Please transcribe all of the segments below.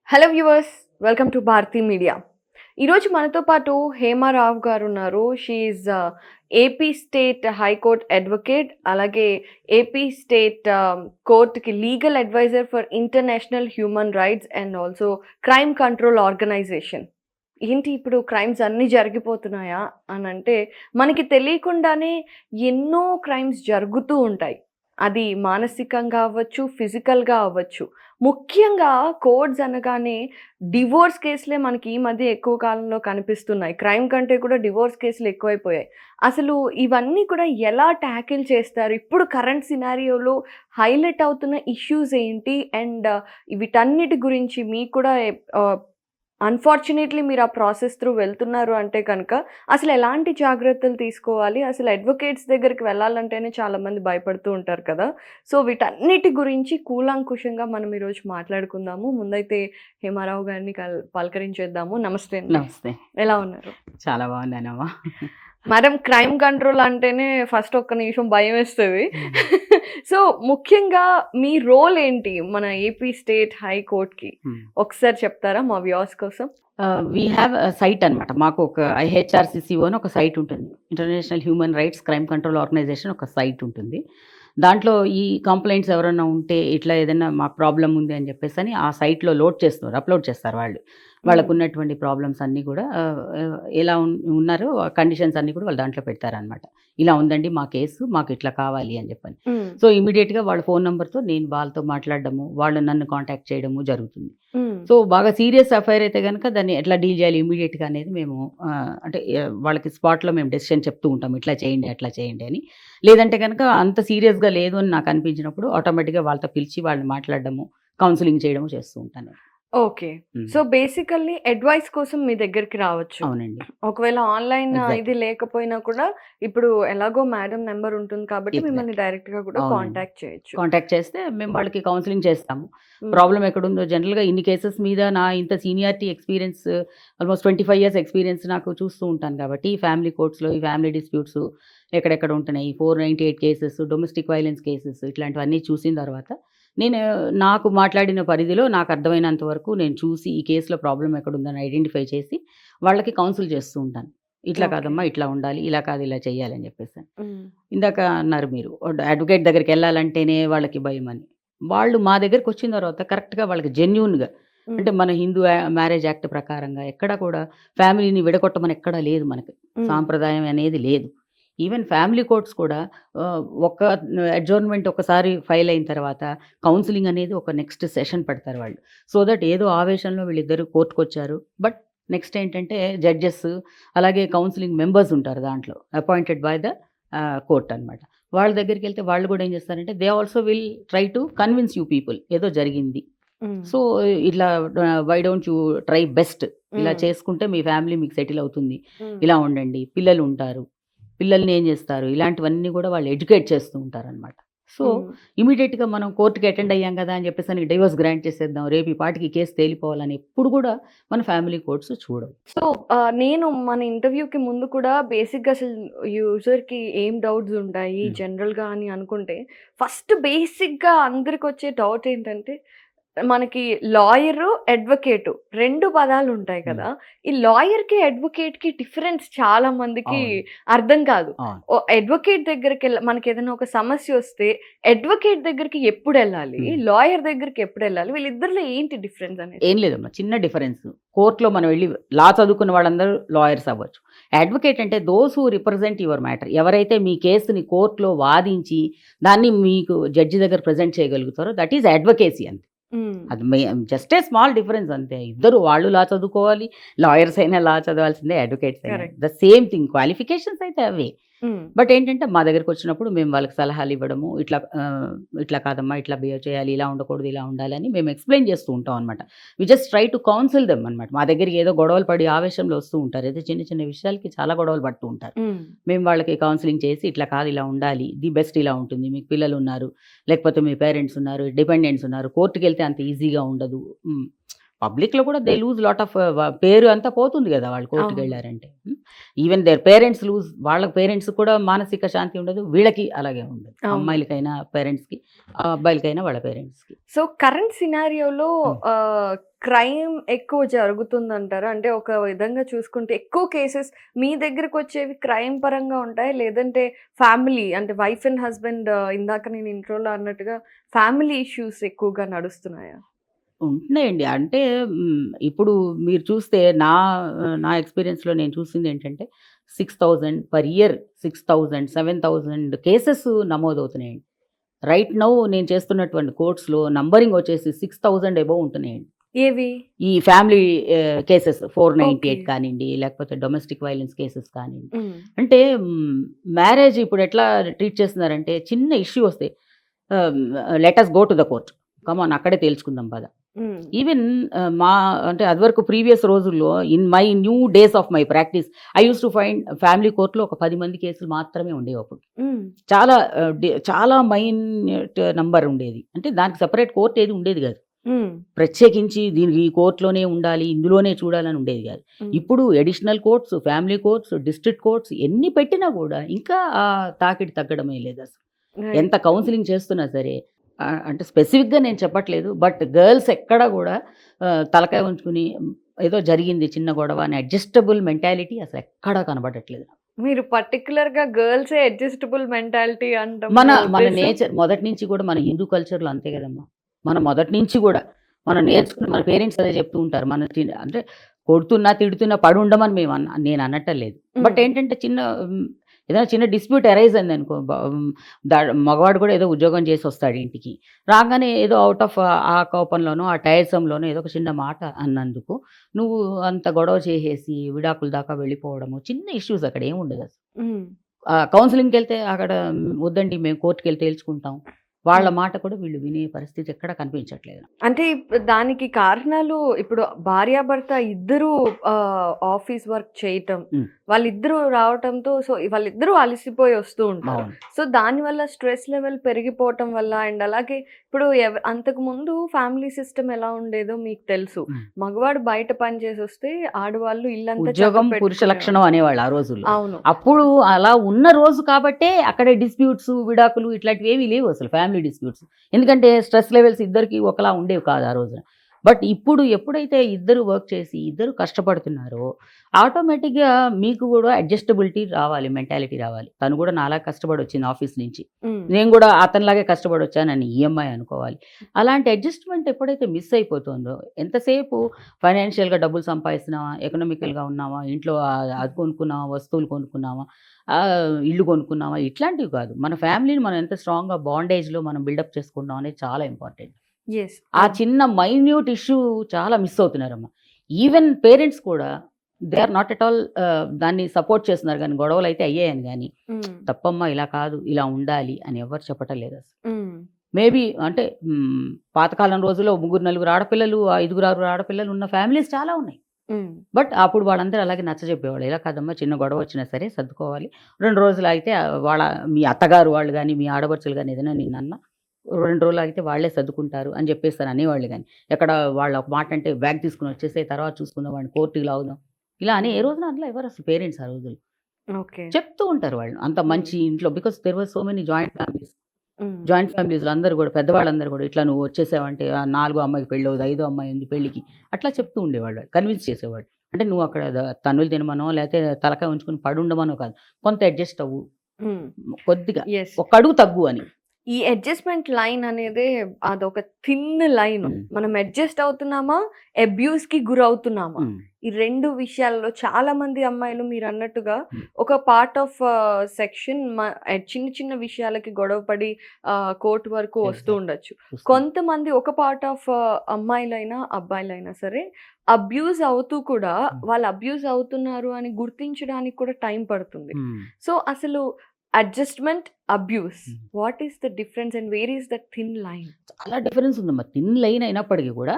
Hello viewers, welcome to Bharathi media. ఈరోజు మనతో పాటు హేమారావు గారు ఉన్నారు. షీఈ్ ఏపీ స్టేట్ హైకోర్ట్ అడ్వకేట్, అలాగే ఏపీ స్టేట్ కోర్టుకి legal adviser for international human rights and also crime control organisation. ఏంటి ఇప్పుడు క్రైమ్స్ అన్నీ జరిగిపోతున్నాయా అని అంటే, మనకి తెలియకుండానే ఎన్నో క్రైమ్స్ జరుగుతూ ఉంటాయి. అది మానసికంగా అవ్వచ్చు, ఫిజికల్గా అవ్వచ్చు. ముఖ్యంగా కోడ్స్ అనగానే డివోర్స్ కేసులే మనకి ఈ మధ్య ఎక్కువ కాలంలో కనిపిస్తున్నాయి. క్రైమ్ కంటే కూడా డివోర్స్ కేసులు ఎక్కువైపోయాయి. అసలు ఇవన్నీ కూడా ఎలా ట్యాకిల్ చేస్తారు? ఇప్పుడు కరెంట్ సినారియోలో హైలైట్ అవుతున్న ఇష్యూస్ ఏంటి? అండ్ వీటన్నిటి గురించి మీకు కూడా అన్‌ఫార్చునేట్‌లీ మీరు ఆ ప్రాసెస్ త్రూ వెళ్తున్నారు అంటే కనుక, అసలు ఎలాంటి జాగ్రత్తలు తీసుకోవాలి? అసలు అడ్వకేట్స్ దగ్గరికి వెళ్ళాలంటేనే చాలామంది భయపడుతూ ఉంటారు కదా! సో, వీటన్నిటి గురించి కూలంకుషంగా మనం ఈరోజు మాట్లాడుకుందాము. ముందైతే హేమారావు గారిని పలకరించేద్దాము. నమస్తే అండి. నమస్తే. ఎలా ఉన్నారు? చాలా బాగున్నానమ్మా. మేడం, క్రైమ్ కంట్రోల్ అంటేనే ఫస్ట్ ఒక్క నిమిషం భయమేస్తది. సో, ముఖ్యంగా మీ రోల్ ఏంటి మన ఏపీ స్టేట్ హైకోర్ట్‌కి? ఒకసారి చెప్తారా మా వ్యూవర్స్ కోసం? వీ హ్యావ్ సైట్ అనమాట. మాకు ఒక ఐహెచ్ఆర్‌సిసిఓ అని ఒక సైట్ ఉంటుంది. International human rights crime control organisation ఒక సైట్ ఉంటుంది. దాంట్లో ఈ కంప్లైంట్స్ ఎవరైనా ఉంటే, ఇట్లా ఏదైనా మాకు ప్రాబ్లమ్ ఉంది అని చెప్పేసని ఆ సైట్‌లో అప్లోడ్ చేస్తారు వాళ్ళు. వాళ్ళకున్నటువంటి ప్రాబ్లమ్స్ అన్నీ కూడా ఎలా ఉన్నారో కండిషన్స్ అన్నీ కూడా వాళ్ళు దాంట్లో పెడతారనమాట. ఇలా ఉందండి మా కేసు, మాకు ఇట్లా కావాలి అని చెప్పని. సో, ఇమ్మీడియేట్‌గా వాళ్ళ ఫోన్ నంబర్‌తో నేను వాళ్ళతో మాట్లాడడము, వాళ్ళు నన్ను కాంటాక్ట్ చేయడము జరుగుతుంది. సో, బాగా సీరియస్ అఫైర్ అయితే గనక దాన్ని ఎట్లా డీల్ చేయాలి ఇమ్మీడియేట్‌గా అనేది మేము అంటే వాళ్ళకి స్పాట్‌లో మేము డెసిషన్ చెప్తూ ఉంటాం. ఇట్లా చేయండి, అట్లా చేయండి అని. లేదంటే గనక అంత సీరియస్‌గా లేదు అని నాకు అనిపించినప్పుడు ఆటోమేటిక్‌గా వాళ్ళతో పిలిచి వాళ్ళని మాట్లాడడము, కౌన్సెలింగ్ చేయడము చేస్తూ ఉంటాను. ఓకే. సో, బేసికల్లీ అడ్వైస్ కోసం మీ దగ్గరికి రావచ్చు. అవునండి. ఒకవేళ ఆన్‌లైన్ ఎగ్జాక్ట్‌లీ. ఇది లేకపోయినా కూడా ఇప్పుడు ఎలాగో మేడం నంబర్ ఉంటుంది కాబట్టి మిమ్మల్ని ఎగ్జాక్ట్‌లీ. డైరెక్ట్‌గా కూడా అవునండి. కాంటాక్ట్ చేయొచ్చు. కాంటాక్ట్ చేస్తే మేము వాళ్ళకి కౌన్సెలింగ్ చేస్తాము. హ్మ్. ప్రాబ్లమ్ ఎక్కడుందో జనరల్‌గా ఇన్ని కేసెస్ మీద నా ఇంత seniority experience almost 25 years experience నాకు చూస్తూ ఉంటాను కాబట్టి, ఈ ఫ్యామిలీ కోర్ట్స్‌లో ఈ ఫ్యామిలీ డిస్ప్యూట్స్ ఎక్కడెక్కడ ఉంటున్నాయి, 498 కేసెస్, డొమెస్టిక్ వైలెన్స్ కేసెస్ ఇట్లాంటివన్నీ చూసిన తర్వాత నేను నాకు మాట్లాడిన పరిధిలో నాకు అర్థమైనంత వరకు నేను చూసి ఈ కేసులో ప్రాబ్లమ్ ఎక్కడుందని ఐడెంటిఫై చేసి వాళ్ళకి కౌన్సిల్ చేస్తూ ఉంటాను. ఇట్లా ఓకే. కాదమ్మా, ఇట్లా ఉండాలి, ఇలా కాదు ఇలా చేయాలి అని చెప్పేసి. హ్మ్. ఇందాక అన్నారు మీరు అడ్వకేట్ దగ్గరికెళ్ళాలంటేనే వాళ్ళకి భయమని. వాళ్ళు మా దగ్గరకొచ్చిన తర్వాత కరెక్ట్‌గా వాళ్ళకి జెన్యూన్‌గా అంటే మన హిందూ మ్యారేజ్ యాక్ట్ ప్రకారంగా ఎక్కడ కూడా ఫ్యామిలీని విడగొట్టమని ఎక్కడా లేదు మనకి. సాంప్రదాయం అనేది లేదు. ఈవెన్ ఫ్యామిలీ కోర్ట్స్ కూడా ఒక అడ్జర్న్‌మెంట్ ఒకసారి ఫైల్ అయిన తర్వాత కౌన్సెలింగ్ అనేది ఒక నెక్స్ట్ సెషన్ పెడతారు వాళ్ళు. సో దట్ ఏదో ఆవేశంలో వీళ్ళిద్దరూ కోర్ట్‌కొచ్చారు. బట్ నెక్స్ట్ ఏంటంటే జడ్జెస్ అలాగే కౌన్సెలింగ్ మెంబర్స్ ఉంటారు దాంట్లో అపాయింటెడ్ బై ద కోర్ట్ అనమాట. వాళ్ళ దగ్గరికెళ్తే వాళ్ళు కూడా ఏం చేస్తారంటే they also will try to convince you people ఏదో జరిగింది. సో, ఇట్లా why don't you try best, ఇలా చేసుకుంటే మీ ఫ్యామిలీ మీకు సెటిల్ అవుతుంది. ఇలా ఉండండి. పిల్లలుంటారు. పిల్లల్ని ఏం చేస్తారు? ఇలాంటివన్నీ కూడా వాళ్ళు ఎడ్యుకేట్ చేస్తూ ఉంటారనమాట. సో, ఇమ్మీడియేట్‌గా మనం కోర్ట్‌కి అటెండ్ అయ్యాం కదా అని చెప్పేసని డివోర్స్ గ్రాంట్ చేసేద్దాం. రేపు ఈ పాటికి కేస్ తేలిపోవాలని ఎప్పుడు కూడా మన ఫ్యామిలీ కోర్ట్స్ చూడవు. సో, నేను మన ఇంటర్వ్యూకి ముందు కూడా బేసిక్‌గా అసలు యూజర్‌కి ఏం డౌట్స్ ఉంటాయి జనరల్‌గా అని అనుకుంటే, ఫస్ట్ బేసిక్‌గా అందరికొచ్చే డౌట్ ఏంటంటే, మనకి లాయరు, అడ్వకేటు 2 పదాలుంటాయి కదా! ఈ లాయర్‌కి, అడ్వకేట్‌కి డిఫరెన్స్ చాలా మందికి అవును. అర్థం కాదు. అవును. అడ్వకేట్ మనకేదైనా ఒక సమస్యొస్తే అడ్వకేట్ దగ్గరికి ఎప్పుడెళ్ళాలి? లాయర్ దగ్గరికి ఎప్పుడెళ్ళాలి? వీళ్ళిద్దరిలో ఏంటి డిఫరెన్స్ అనేది? ఏం లేదమ్మా. చిన్న డిఫరెన్స్. కోర్ట్‌లో మనం వెళ్లి లా చదువుకున్న వాళ్ళందరూ లాయర్స్ అవ్వచ్చు. అడ్వకేట్ అంటే those who represent your matter. ఎవరైతే మీ కేసుని కోర్ట్‌లో వాదించి దాన్ని మీకు జడ్జి దగ్గర ప్రెజెంట్ చేయగలుగుతారో దట్ ఈస్ అడ్వకేసీ అంతే. అది జస్ట్ ఏ స్మాల్ డిఫరెన్స్ అంతే. ఇద్దరు వాళ్ళు లా చదువుకోవాలి. లాయర్స్ అయినా లా చదవాల్సిందే, అడ్వకేట్స్ అయినా. Correct. The same thing. Qualifications అయితే అవే. బట్ ఏంటంటే మా దగ్గరకొచ్చినప్పుడు మేము వాళ్ళకి సలహాలు ఇవ్వడము, ఇట్లా కాదమ్మా, ఇట్లా బిహేవ్ చేయాలి, ఇలా ఉండకూడదు, ఇలా ఉండాలి అని మేము ఎక్స్‌ప్లెయిన్ చేస్తూ ఉంటాం అనమాట. We just try to counsel them అనమాట. మా దగ్గరికి ఏదో గొడవలు పడి ఆవేశంలో వస్తూ ఉంటారు. అయితే చిన్న చిన్న విషయాలకి చాలా గొడవలు పడుతూ ఉంటారు. మేము వాళ్ళకి కౌన్సిలింగ్ చేసి ఇట్లా కాదు, ఇలా ఉండాలి, ది బెస్ట్ ఇలా ఉంటుంది, మీకు పిల్లలున్నారు, లేకపోతే మీ పేరెంట్స్ ఉన్నారు, డిపెండెంట్స్ ఉన్నారు, కోర్ట్‌కెళ్తే అంత ఈజీగా ఉండదు. పబ్లిక్లో కూడా దే లూజ్ లాట్ ఆఫ్ పేరు అంతా పోతుంది కదా వాళ్ళు కోర్టుకి అవును. వెళ్ళారంటే. ఈవెన్ దేర్ పేరెంట్స్ లూజ్, వాళ్ళ పేరెంట్స్ కూడా మానసిక శాంతి ఉండదు, వీళ్ళకి అలాగే ఉండదు, అవును. అమ్మాయిలకైనా పేరెంట్స్కి, అబ్బాయిలకైనా వాళ్ళ పేరెంట్స్కి. సో కరెంట్ సినారియోలో Hmm. క్రైమ్ ఎక్కువ జరుగుతుందంటారా? అంటే ఒక విధంగా చూసుకుంటే ఎక్కువ కేసెస్ మీ దగ్గరకు వచ్చేవి క్రైమ్ పరంగా ఉంటాయి, లేదంటే ఫ్యామిలీ అంటే వైఫ్ అండ్ హస్బెండ్ ఇందాక నేను ఇంట్రోలో అన్నట్టుగా ఫ్యామిలీ ఇష్యూస్ ఎక్కువగా నడుస్తున్నాయా? ఉంటున్నాయండి. అంటే ఇప్పుడు మీరు చూస్తే నా నా ఎక్స్‌పీరియన్స్‌లో నేను చూసింది ఏంటంటే 6,000 పర్ ఇయర్, 6,000, 7,000 కేసెస్ నమోదవుతున్నాయండి. రైట్ నౌ నేను చేస్తున్నటువంటి కోర్ట్స్‌లో నంబరింగ్ వచ్చేసి 6,000 అబోవ్ ఉంటున్నాయండి. ఏవి? ఈ ఫ్యామిలీ కేసెస్ 498 ఓకే. కానివ్వండి, లేకపోతే డొమెస్టిక్ వైలెన్స్ కేసెస్ కానివ్వండి. హ్మ్. అంటే మ్యారేజ్ ఇప్పుడు ఎట్లా ట్రీట్ చేస్తున్నారంటే చిన్న ఇష్యూ వస్తే let us go to the court, come on అక్కడే తేల్చుకుందాం పద. హ్మ్. ఈవెన్ మా అంటే అదివరకు ప్రీవియస్ రోజుల్లో in my new days of my practice I use to find family కోర్టులో ఒక 10 మంది కేసులు మాత్రమే ఉండేవి అప్పుడు. హ్మ్. చాలా మైన్యూట్ నంబర్ ఉండేది. అంటే దానికి సెపరేట్ కోర్ట్ ఏది ఉండేది కాదు, హ్మ్. ప్రత్యేకించి దీనికి ఈ కోర్టులోనే ఉండాలి, ఇందులోనే చూడాలని ఉండేది కాదు. హ్మ్. ఇప్పుడు additional courts, family courts, district courts ఎన్ని పెట్టినా కూడా ఇంకా ఆ తాకిడి తగ్గడమే లేదు అసలు. రైట్. ఎంత కౌన్సిలింగ్ చేస్తున్నా సరే, అంటే స్పెసిఫిక్గా నేను చెప్పట్లేదు, బట్ గర్ల్స్ ఎక్కడ కూడా తలకాయ ఉంచుకుని ఏదో జరిగింది చిన్న గొడవ అని అడ్జస్టబుల్ మెంటాలిటీ అసలు ఎక్కడా కనబడట్లేదు. మీరు పర్టిక్యులర్‌గా గర్ల్సే అడ్జస్టబుల్ మెంటాలిటీ అంటాం మన మీ మన ఉద్దేశం? నేచర్ మొదటి నుంచి కూడా మన హిందూ కల్చర్లో అంతే కదమ్మా. మనం మొదటి నుంచి కూడా మనం నేర్చుకుని మన పేరెంట్స్ అదే చెప్తూ ఉంటారు. అంటే కొడుతున్నా తిడుతున్నా పడి ఉండమని నేను అనటం లేదు. బట్ హ్మ్. ఏంటంటే ఏదైనా చిన్న డిస్ప్యూట్ అరైజ్ అయింది అనుకో, మగవాడు కూడా ఏదో ఉద్యోగం చేసి వస్తాడు ఇంటికి, రాగానే ఏదో అవుట్ ఆఫ్ ఆ కోపంలోనో ఆ టైర్సంలోనో ఏదో ఒక చిన్న మాట అన్నందుకు నువ్వు అంత గొడవ చేసేసి విడాకుల దాకా వెళ్ళిపోవడము, చిన్న ఇష్యూస్ అక్కడ ఏముండదు అసలు. హ్మ్. కౌన్సిలింగ్కి వెళ్తే అక్కడ వద్దండి మేము కోర్టుకి వెళ్ళి తేల్చుకుంటాం, వాళ్ళ హ్మ్. మాట కూడా వీళ్ళు వినే పరిస్థితి ఎక్కడ కనిపించట్లేదు. అంటే దానికి కారణాలు ఇప్పుడు భార్యాభర్త ఇద్దరూ ఆఫీస్ వర్క్ చేయటం, ఉమ్, వాళ్ళిద్దరూ రావటంతో సో వాళ్ళిద్దరూ అలసిపోయి వస్తూ ఉంటారు. అవును. సో దానివల్ల స్ట్రెస్ లెవెల్ పెరిగిపోవటం వల్ల అండ్ అలాగే ఇప్పుడు అంతకుముందు ఫ్యామిలీ సిస్టమ్ ఎలా ఉండేదో మీకు తెలుసు. ఉమ్. మగవాడు బయట పని చేసి వస్తే ఆడవాళ్ళు ఇల్లంతా ఉద్యోగం పురుష చక్కబెట్టుకునేవారు. లక్షణం అనేవాళ్ళు ఆ రోజుల్లో. అవును. అప్పుడు అలా ఉన్న రోజు కాబట్టే అక్కడ డిస్ప్యూట్స్, విడాకులు ఇట్లాంటివి ఏమీ లేవు అసలు, ఫ్యామిలీ డిస్ప్యూట్స్. ఎందుకంటే స్ట్రెస్ లెవెల్స్ ఇద్దరికి ఒకలా ఉండేవి కాదు ఆ రోజున. బట్ ఇప్పుడు ఎప్పుడైతే ఇద్దరు వర్క్ చేసి ఇద్దరు కష్టపడుతున్నారో ఆటోమేటిక్గా మీకు కూడా అడ్జస్టబిలిటీ రావాలి, మెంటాలిటీ రావాలి. తను కూడా నాలా కష్టపడి వచ్చింది ఆఫీస్ నుంచి, హ్మ్. నేను కూడా అతనిలాగే కష్టపడి వచ్చానని ఈఎంఐ అనుకోవాలి. అలాంటి అడ్జస్ట్మెంట్ ఎప్పుడైతే మిస్ అయిపోతుందో, ఎంతసేపు ఫైనాన్షియల్గా డబ్బులు సంపాదిస్తున్నావా, ఎకనామికల్గా ఉన్నావా, ఇంట్లో అది కొనుక్కున్నావా, వస్తువులు కొనుక్కున్నావా, ఇల్లు కొనుక్కున్నావా, ఇట్లాంటివి కాదు. మన ఫ్యామిలీని మనం ఎంత స్ట్రాంగ్గా బాండేజ్లో మనం బిల్డప్ చేసుకుంటాం అనేది చాలా ఇంపార్టెంట్. యెస్. ఆ చిన్న మైన్యూట్ ఇష్యూ చాలా మిస్ అవుతున్నారమ్మా. ఈవెన్ పేరెంట్స్ కూడా they are not at all దాన్ని సపోర్ట్ చేస్తున్నారు, కానీ గొడవలు అయితే అయ్యాయని కానీ హ్మ్. తప్పమ్మా ఇలా కాదు ఇలా ఉండాలి అని ఎవరు చెప్పటం లేదు అసలు. హ్మ్. మేబీ అంటే పాతకాలం రోజుల్లో 3, 4 ఆడపిల్లలు, 5, 6 ఆడపిల్లలు ఉన్న ఫ్యామిలీస్ చాలా ఉన్నాయి. హ్మ్. బట్ అప్పుడు వాళ్ళందరూ అలాగే నచ్చజెప్పేవాళ్ళు, ఇలా కాదమ్మా చిన్న గొడవ వచ్చినా సరే సర్దుకోవాలి, 2 రోజులు అయితే మీ అత్తగారు వాళ్ళు కానీ మీ ఆడపడుచులు కానీ ఏదైనా నిన్నన్నా 2 రోజులు ఆగితే వాళ్ళే సర్దుకుంటారు అని చెప్పేసి అనేవాళ్ళు. కానీ ఎక్కడ వాళ్ళ ఒక మాట అంటే బ్యాగ్ తీసుకుని వచ్చేసే తర్వాత చూసుకుందాం, వాడిని కోర్టుకి లాగుదాం ఇలా అని ఏ రోజున అట్లా ఎవరు అసలు పేరెంట్స్ ఆ రోజులు ఓకే. చెప్తూ ఉంటారు వాళ్ళు. అంత మంచి ఇంట్లో, because there was so many joint families. హ్మ్. జాయింట్ ఫ్యామిలీస్లో అందరూ కూడా పెద్దవాళ్ళందరూ కూడా ఇట్లా నువ్వు వచ్చేసావంటే 4వ అమ్మాయికి పెళ్ళి అవుతుంది, 5వ అమ్మాయి ఉంది పెళ్ళికి, అట్లా చెప్తూ ఉండేవాళ్ళు, కన్విన్స్ చేసేవాళ్ళు. అంటే నువ్వు అక్కడ తన్నులు తినమనో లేకపోతే తలకాయ ఉంచుకుని పడి ఉండమనో కాదు, కొంత అడ్జస్ట్ అవ్వు, హ్మ్. కొద్దిగా యెస్. ఒక అడుగు తగ్గు అని. ఈ అడ్జస్ట్‌మెంట్ లైన్ అనేదే అదొక థిన్ లైన్. ఉమ్, మనం అడ్జస్ట్ అవుతున్నామా? అబ్యూస్‌కి గురవుతున్నామా? ఉమ్, ఈ 2 విషయాల్లో చాలా మంది అమ్మాయిలు మీరన్నట్టుగా ఉమ్, ఒక పార్ట్ ఆఫ్ సెక్షన్ చిన్న చిన్న విషయాలకి గొడవపడి కోర్ట్ వరకు వస్తూ exactly. ఉండొచ్చు. చూస్తున్నా. కొంతమంది ఒక పార్ట్ ఆఫ్ అమ్మాయిలైనా, అబ్బాయిలైనా సరే అబ్యూజ్ అవుతూ కూడా వాళ్ళు అబ్యూజ్ అవుతున్నారు అని గుర్తించడానికి కూడా టైం పడుతుంది. ఉమ్, సో అసలు adjustment, abuse um. What is the difference and where is that thin line? చాలా డిఫరెన్స్ ఉందమ్మా. థిన్ లైన్ అయినప్పటికీ కూడా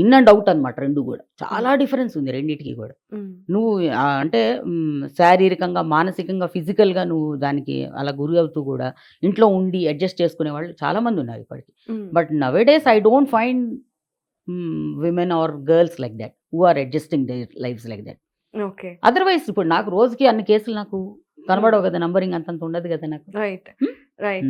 ఇన్ అండ్ అవుట్ అనమాట, 2 కూడా చాలా డిఫరెన్స్ ఉంది రెండింటికి కూడా. హ్మ్. నువ్వు అంటే శారీరకంగా, మానసికంగా, ఫిజికల్గా నువ్వు దానికి అలా గురి అవుతూ కూడా ఇంట్లో ఉండి అడ్జస్ట్ చేసుకునే వాళ్ళు చాలా మంది ఉన్నారు ఇప్పటికి. Hmm. But nowadays I don't find women or girls like that who are adjusting their lifes like that. Okay. Otherwise ఇప్పుడు నాకు రోజుకి అన్ని కేసులు నాకు కనబడవు కదా, నంబరింగ్ అంతంత ఉండదు కదా నాకు. రైట్. రైట్.